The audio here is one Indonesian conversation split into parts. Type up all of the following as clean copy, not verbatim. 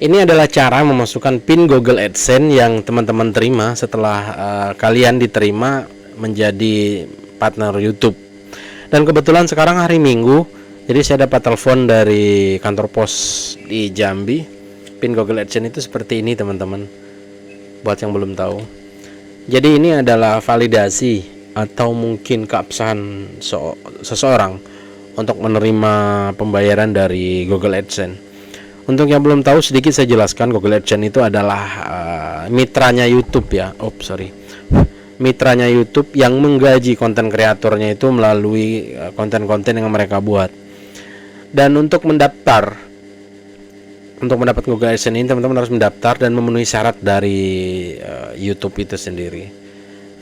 Ini adalah cara memasukkan PIN Google AdSense yang teman-teman terima setelah kalian diterima menjadi partner YouTube. Dan kebetulan sekarang hari Minggu, jadi saya dapat telepon dari kantor pos di Jambi. PIN Google AdSense itu seperti ini, teman-teman. Buat yang belum tahu. Jadi ini adalah validasi atau mungkin keabsahan seseorang untuk menerima pembayaran dari Google AdSense. Untuk yang belum tahu, sedikit saya jelaskan. Google AdSense itu adalah mitranya YouTube ya. Mitranya YouTube yang menggaji konten kreatornya itu melalui konten-konten yang mereka buat. Dan untuk mendaftar, untuk mendapat Google AdSense ini, teman-teman harus mendaftar dan memenuhi syarat dari YouTube itu sendiri.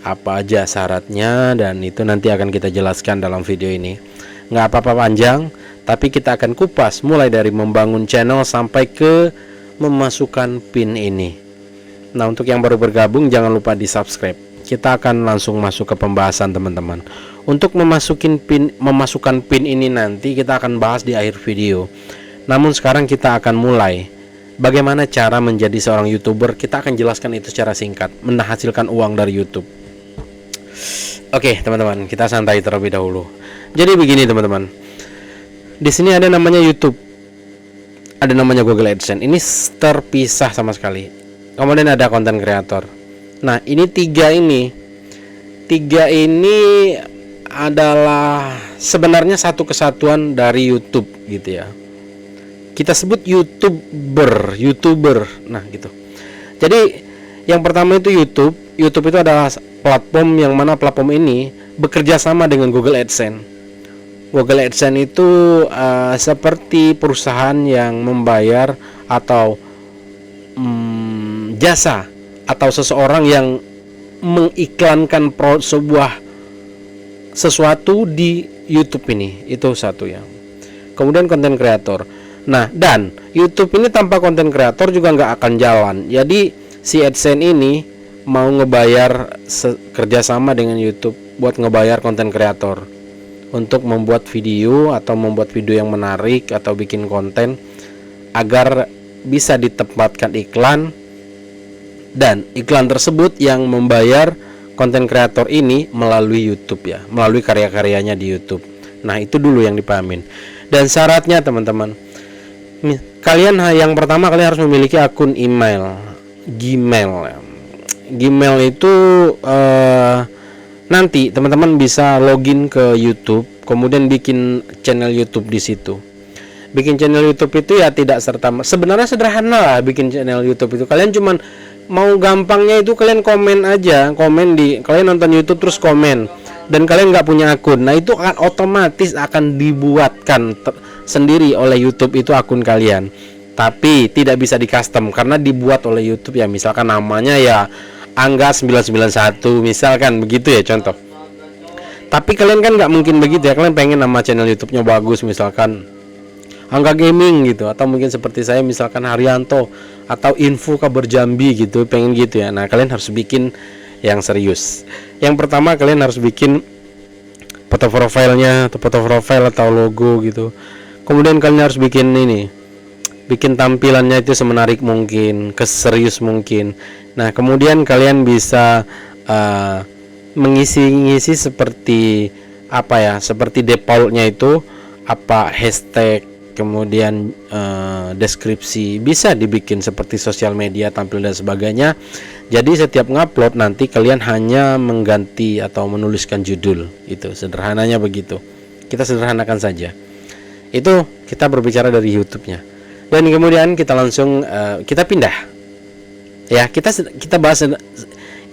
Apa aja syaratnya, dan itu nanti akan kita jelaskan dalam video ini. Nggak apa-apa panjang, tapi kita akan kupas mulai dari membangun channel sampai ke memasukkan PIN ini. Nah, untuk yang baru bergabung jangan lupa di subscribe. Kita akan langsung masuk ke pembahasan, teman-teman. Untuk memasukkan PIN ini nanti kita akan bahas di akhir video. Namun sekarang kita akan mulai bagaimana cara menjadi seorang YouTuber. Kita akan jelaskan itu secara singkat, menghasilkan uang dari YouTube. Oke, teman-teman, kita santai terlebih dahulu. Jadi begini, teman-teman. Di sini ada namanya YouTube, ada namanya Google AdSense. Ini terpisah sama sekali. Kemudian ada konten kreator. Nah, ini tiga ini adalah sebenarnya satu kesatuan dari YouTube gitu ya. Kita sebut YouTuber. Nah, gitu. Jadi yang pertama itu YouTube. YouTube itu adalah platform yang mana platform ini bekerja sama dengan Google AdSense. Google AdSense itu seperti perusahaan yang membayar atau jasa atau seseorang yang mengiklankan sesuatu di YouTube ini. Itu satu ya. Kemudian konten kreator. Nah, dan YouTube ini tanpa konten kreator juga nggak akan jalan. Jadi si AdSense ini mau ngebayar kerjasama dengan YouTube buat ngebayar konten kreator untuk membuat video atau membuat video yang menarik atau bikin konten agar bisa ditempatkan iklan, dan iklan tersebut yang membayar konten kreator ini melalui YouTube ya, melalui karya-karyanya di YouTube. Nah, itu dulu yang dipahamin. Dan syaratnya, teman-teman, kalian yang pertama kalian harus memiliki akun email Gmail. Gmail itu nanti teman-teman bisa login ke YouTube, kemudian bikin channel YouTube di situ. Bikin channel YouTube itu ya tidak sebenarnya sederhana lah bikin channel YouTube itu. Kalian cuman mau gampangnya itu kalian komen aja, kalian nonton YouTube terus komen, dan kalian nggak punya akun. Nah, itu akan otomatis akan dibuatkan sendiri oleh YouTube itu akun kalian. Tapi tidak bisa di custom karena dibuat oleh YouTube ya. Misalkan namanya ya Angga 991 misalkan begitu ya, contoh. Tapi kalian kan nggak mungkin begitu ya. Kalian pengen nama channel YouTube-nya bagus, misalkan Angga Gaming gitu, atau mungkin seperti saya misalkan Haryanto atau Info Kabar Jambi gitu, pengen gitu ya. Nah, kalian harus bikin yang serius. Yang pertama kalian harus bikin foto profilnya atau foto profile atau logo gitu. Kemudian kalian harus bikin tampilannya itu semenarik mungkin, keserius mungkin. Nah, kemudian kalian bisa mengisi seperti apa ya, seperti defaultnya itu apa, hashtag, kemudian deskripsi, bisa dibikin seperti sosial media, tampil dan sebagainya. Jadi setiap ngupload nanti kalian hanya mengganti atau menuliskan judul. Itu sederhananya begitu. Kita sederhanakan saja. Itu kita berbicara dari YouTube-nya. Dan kemudian kita langsung kita pindah. Ya, kita bahas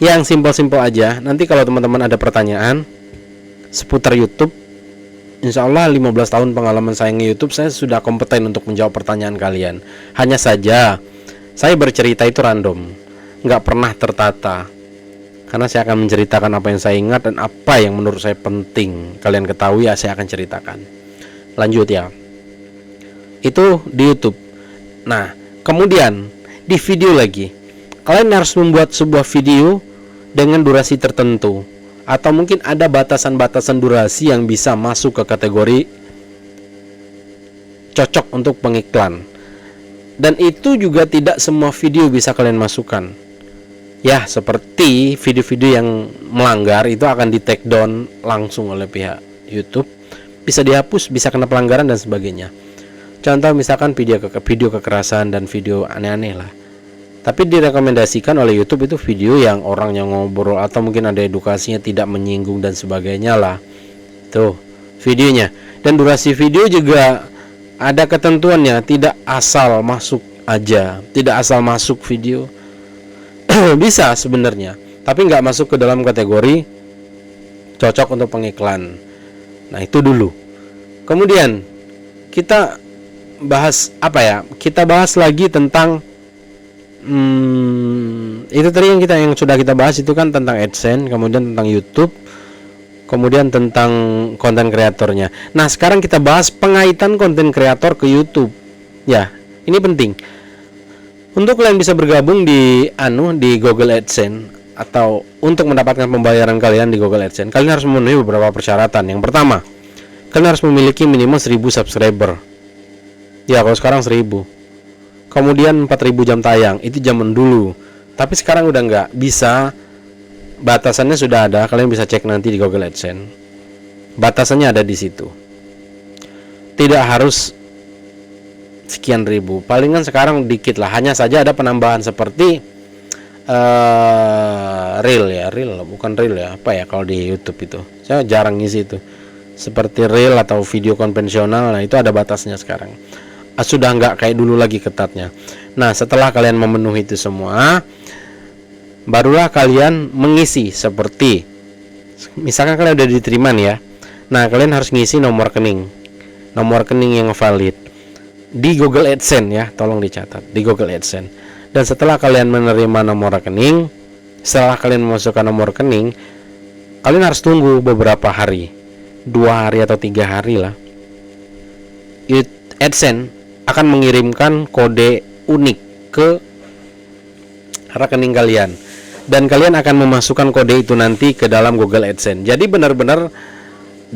yang simpel-simpel aja. Nanti kalau teman-teman ada pertanyaan seputar YouTube, insya Allah 15 tahun pengalaman saya nge-YouTube, saya sudah kompeten untuk menjawab pertanyaan kalian. Hanya saja saya bercerita itu random, nggak pernah tertata, karena saya akan menceritakan apa yang saya ingat dan apa yang menurut saya penting kalian ketahui, ya saya akan ceritakan. Lanjut ya. Itu di YouTube. Nah, kemudian di video lagi, kalian harus membuat sebuah video dengan durasi tertentu, atau mungkin ada batasan-batasan durasi yang bisa masuk ke kategori cocok untuk pengiklan. Dan itu juga tidak semua video bisa kalian masukkan. Ya, seperti video-video yang melanggar itu akan di take down langsung oleh pihak YouTube. Bisa dihapus, bisa kena pelanggaran dan sebagainya. Contoh misalkan video kekerasan dan video aneh-aneh lah. Tapi direkomendasikan oleh YouTube itu video yang orang yang ngobrol atau mungkin ada edukasinya, tidak menyinggung dan sebagainya lah. Tuh videonya. Dan durasi video juga ada ketentuannya, tidak asal masuk aja, tidak asal masuk video. Bisa sebenarnya, tapi nggak masuk ke dalam kategori cocok untuk pengiklan. Nah itu dulu. Kemudian kita bahas apa ya? Kita bahas lagi tentang itu tadi yang sudah kita bahas itu kan tentang AdSense, kemudian tentang YouTube, kemudian tentang konten kreatornya. Nah sekarang kita bahas pengaitan konten kreator ke YouTube. Ya ini penting. Untuk kalian bisa bergabung di Google AdSense atau untuk mendapatkan pembayaran kalian di Google AdSense, kalian harus memenuhi beberapa persyaratan. Yang pertama, kalian harus memiliki minimal 1000 subscriber. Ya, kalau sekarang 1000. Kemudian 4000 jam tayang, itu zaman dulu. Tapi sekarang udah nggak bisa. Batasannya sudah ada, kalian bisa cek nanti di Google AdSense. Batasannya ada di situ. Tidak harus sekian ribu, palingan sekarang dikit lah. Hanya saja ada penambahan seperti reel bukan reel ya, apa ya kalau di YouTube itu saya jarang ngisi itu, seperti reel atau video konvensional. Nah itu ada batasnya sekarang, sudah nggak kayak dulu lagi ketatnya. Nah setelah kalian memenuhi itu semua, barulah kalian mengisi. Seperti misalkan kalian udah diterima nih ya, nah kalian harus ngisi nomor rekening yang valid di Google AdSense ya, tolong dicatat di Google AdSense. Dan setelah kalian menerima nomor rekening, setelah kalian memasukkan nomor rekening, kalian harus tunggu beberapa hari, 2 hari atau 3 hari lah. AdSense akan mengirimkan kode unik ke rekening kalian, dan kalian akan memasukkan kode itu nanti ke dalam Google AdSense. Jadi benar-benar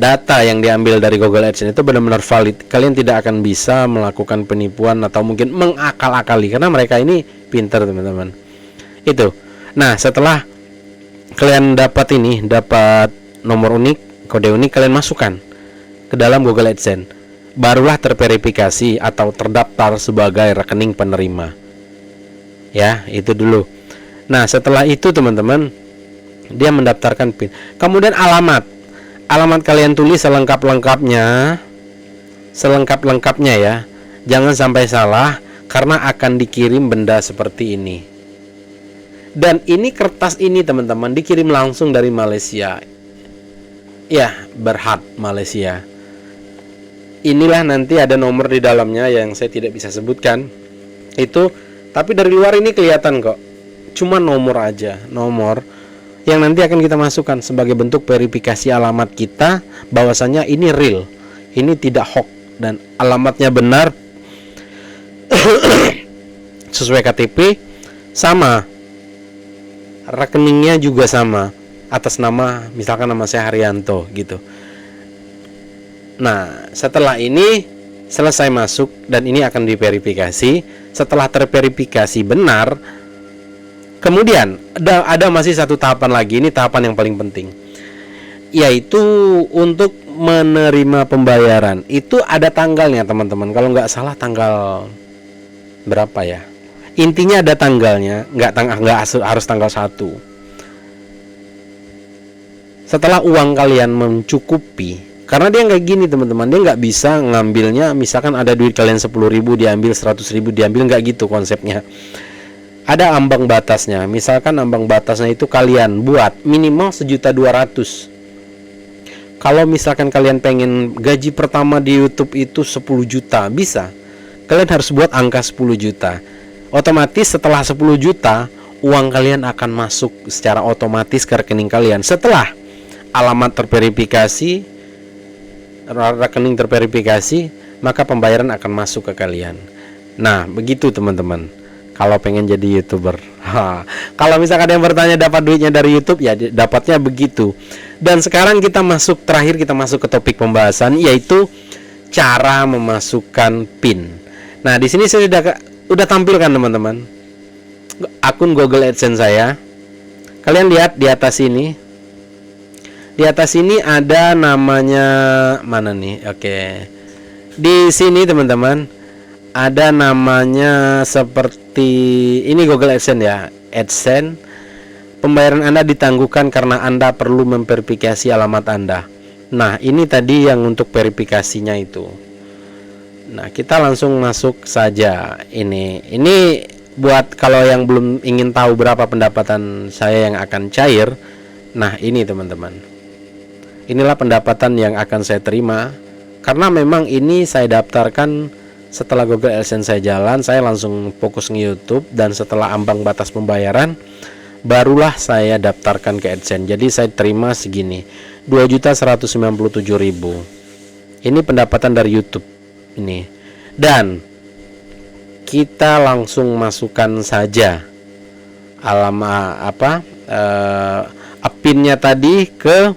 data yang diambil dari Google AdSense itu benar-benar valid. Kalian tidak akan bisa melakukan penipuan atau mungkin mengakal-akali, karena mereka ini pintar teman-teman. Itu. Nah setelah kalian dapat nomor unik, kode unik, kalian masukkan ke dalam Google AdSense, barulah terverifikasi atau terdaftar sebagai rekening penerima. Ya itu dulu. Nah setelah itu teman-teman, dia mendaftarkan PIN. Kemudian alamat kalian tulis selengkap-lengkapnya ya. Jangan sampai salah, karena akan dikirim benda seperti ini. Dan ini kertas ini teman-teman dikirim langsung dari Malaysia. Ya, Berhad Malaysia. Inilah nanti ada nomor di dalamnya yang saya tidak bisa sebutkan. Itu, tapi dari luar ini kelihatan kok. Cuma nomor aja, nomor yang nanti akan kita masukkan sebagai bentuk verifikasi alamat kita, bahwasanya ini real, ini tidak hoax, dan alamatnya benar sesuai KTP, sama rekeningnya juga sama, atas nama misalkan nama saya Haryanto gitu. Nah setelah ini selesai masuk, dan ini akan diverifikasi. Setelah terverifikasi benar, kemudian ada masih satu tahapan lagi. Ini tahapan yang paling penting, yaitu untuk menerima pembayaran. Itu ada tanggalnya teman-teman. Kalau nggak salah tanggal berapa ya, intinya ada tanggalnya. Nggak harus tanggal 1. Setelah uang kalian mencukupi, karena dia nggak gini teman-teman, dia nggak bisa ngambilnya. Misalkan ada duit kalian 10.000 diambil, 100.000 diambil, nggak gitu konsepnya. Ada ambang batasnya. Misalkan ambang batasnya itu kalian buat minimal 1.200.000. Kalau misalkan kalian pengen gaji pertama di YouTube itu 10 juta, bisa. Kalian harus buat angka 10 juta. Otomatis setelah 10 juta, uang kalian akan masuk secara otomatis ke rekening kalian. Setelah alamat terverifikasi, rekening terverifikasi, maka pembayaran akan masuk ke kalian. Nah, begitu teman-teman. Kalau pengen jadi YouTuber. Kalau misalkan ada yang bertanya dapat duitnya dari YouTube, ya dapatnya begitu. Dan sekarang kita masuk ke topik pembahasan, yaitu cara memasukkan PIN. Nah, di sini saya sudah udah tampilkan teman-teman akun Google AdSense saya. Kalian lihat di atas ini. Di atas ini ada namanya mana nih? Oke. Di sini teman-teman ada namanya seperti ini Google AdSense ya. AdSense. Pembayaran Anda ditangguhkan karena Anda perlu memverifikasi alamat Anda. Nah, ini tadi yang untuk verifikasinya itu. Nah, kita langsung masuk saja ini. Ini buat kalau yang belum ingin tahu berapa pendapatan saya yang akan cair. Nah, ini teman-teman. Inilah pendapatan yang akan saya terima. Karena memang ini saya daftarkan setelah Google AdSense saya jalan, saya langsung fokus nge YouTube dan setelah ambang batas pembayaran barulah saya daftarkan ke AdSense. Jadi saya terima segini, 2.197.000. Ini pendapatan dari YouTube ini. Dan kita langsung masukkan saja alamat pinnya tadi ke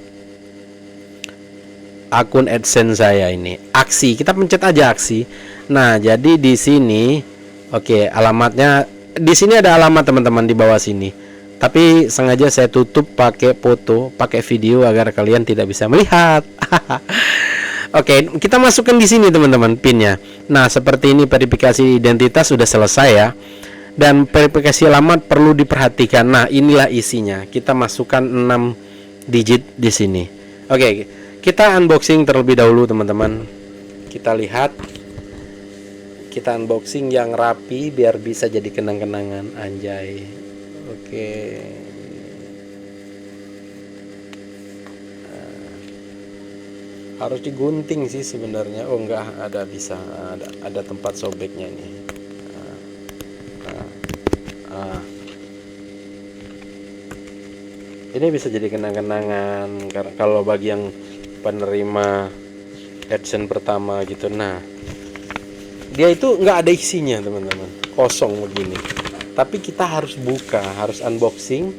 akun AdSense saya ini. Aksi, kita pencet aja aksi. Nah, jadi di sini oke, alamatnya di sini ada alamat teman-teman di bawah sini. Tapi sengaja saya tutup pakai foto, pakai video agar kalian tidak bisa melihat. Oke, kita masukkan di sini teman-teman pinnya. Nah, seperti ini verifikasi identitas sudah selesai ya. Dan verifikasi alamat perlu diperhatikan. Nah, inilah isinya. Kita masukkan 6 digit di sini. Oke, kita unboxing terlebih dahulu teman-teman. Kita lihat. Kita unboxing yang rapi biar bisa jadi kenang-kenangan, anjay. Oke. Harus digunting sih sebenarnya. Oh enggak, ada bisa ada tempat sobeknya nih. Ini bisa jadi kenang-kenangan kalau bagi yang penerima AdSense pertama gitu. Nah, dia itu nggak ada isinya teman-teman, kosong begini. Tapi kita harus buka, harus unboxing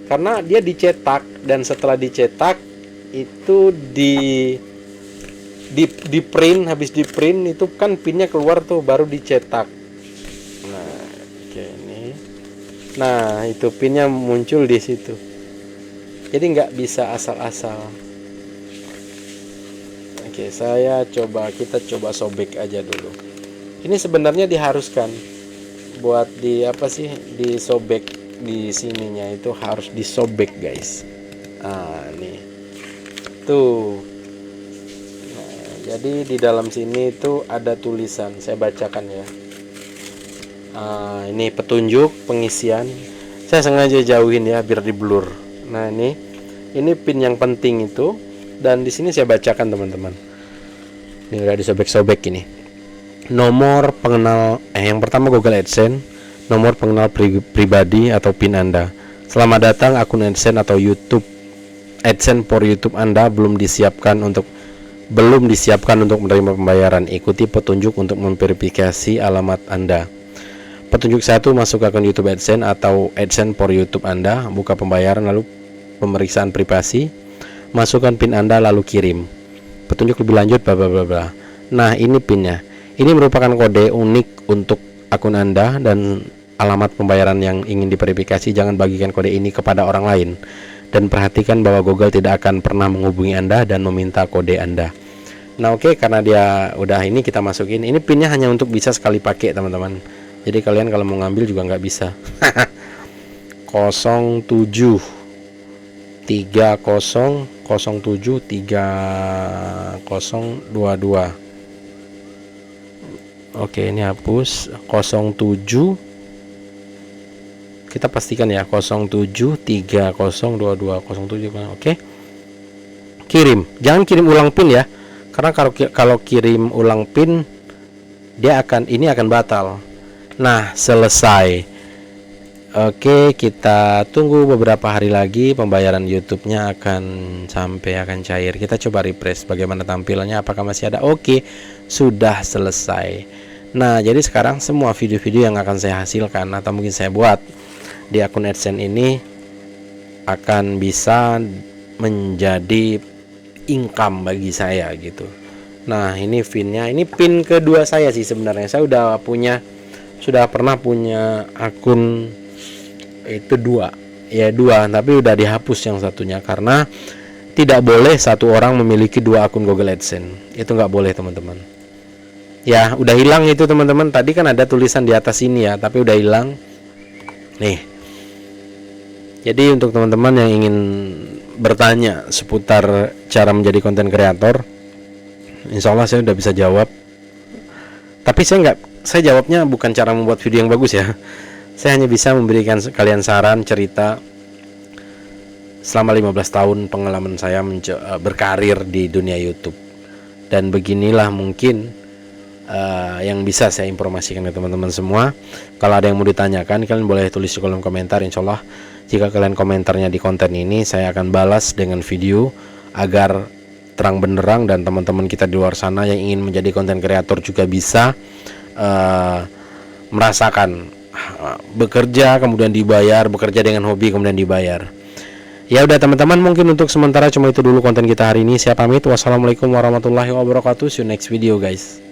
karena dia dicetak dan setelah dicetak itu di print, habis di print itu kan pinnya keluar tuh baru dicetak. Nah, oke ini. Nah, itu pinnya muncul di situ. Jadi nggak bisa asal-asal. Oke, kita coba sobek aja dulu. Ini sebenarnya diharuskan buat disobek di sininya itu harus disobek guys. Nih tuh. Nah, jadi di dalam sini itu ada tulisan, saya bacakan ya. Ini petunjuk pengisian. Saya sengaja jauhin ya biar di blur. Nah, ini pin yang penting itu dan di sini saya bacakan teman-teman. Ini udah disobek-sobek ini. Nomor pengenal yang pertama Google AdSense, nomor pengenal pribadi atau PIN Anda. Selamat datang, akun AdSense atau YouTube AdSense for YouTube Anda belum disiapkan untuk menerima pembayaran. Ikuti petunjuk untuk memverifikasi alamat Anda. Petunjuk 1, masuk akun YouTube AdSense atau AdSense for YouTube Anda, buka pembayaran lalu pemeriksaan privasi, masukkan PIN Anda lalu kirim. Petunjuk lebih lanjut bla bla bla bla. Nah, ini pinnya. Ini merupakan kode unik untuk akun Anda dan alamat pembayaran yang ingin diverifikasi. Jangan bagikan kode ini kepada orang lain. Dan perhatikan bahwa Google tidak akan pernah menghubungi Anda dan meminta kode Anda. Nah, oke, karena dia udah ini kita masukin. Ini pinnya hanya untuk bisa sekali pakai, teman-teman. Jadi kalian kalau mau ngambil juga nggak bisa. 07 3022. Oke, ini hapus 07. Kita pastikan ya 07302207. Oke. Kirim. Jangan kirim ulang PIN ya. Karena kalau kirim ulang PIN ini akan batal. Nah, selesai. Oke, kita tunggu beberapa hari lagi pembayaran YouTube-nya akan cair. Kita coba refresh bagaimana tampilannya, apakah masih ada. Oke, sudah selesai. Nah, jadi sekarang semua video-video yang akan saya hasilkan atau mungkin saya buat di akun AdSense ini akan bisa menjadi income bagi saya gitu. Nah, ini pinnya, ini pin kedua saya sih sebenarnya. Saya udah punya sudah pernah punya akun itu dua, tapi udah dihapus yang satunya karena tidak boleh satu orang memiliki dua akun Google AdSense. Itu nggak boleh teman-teman. Ya udah hilang itu teman-teman. Tadi kan ada tulisan di atas ini ya, tapi udah hilang. Nih. Jadi untuk teman-teman yang ingin bertanya seputar cara menjadi konten kreator, insya Allah saya udah bisa jawab. Tapi saya jawabnya bukan cara membuat video yang bagus ya. Saya hanya bisa memberikan kalian saran, cerita selama 15 tahun pengalaman saya berkarir di dunia YouTube. Dan beginilah mungkin yang bisa saya informasikan ke teman-teman semua. Kalau ada yang mau ditanyakan, kalian boleh tulis di kolom komentar. Insya Allah jika kalian komentarnya di konten ini, saya akan balas dengan video agar terang benderang dan teman-teman kita di luar sana yang ingin menjadi konten kreator juga bisa merasakan bekerja kemudian dibayar, bekerja dengan hobi kemudian dibayar. Ya udah teman-teman, mungkin untuk sementara cuma itu dulu konten kita hari ini. Saya pamit. Wassalamualaikum warahmatullahi wabarakatuh. See you next video guys.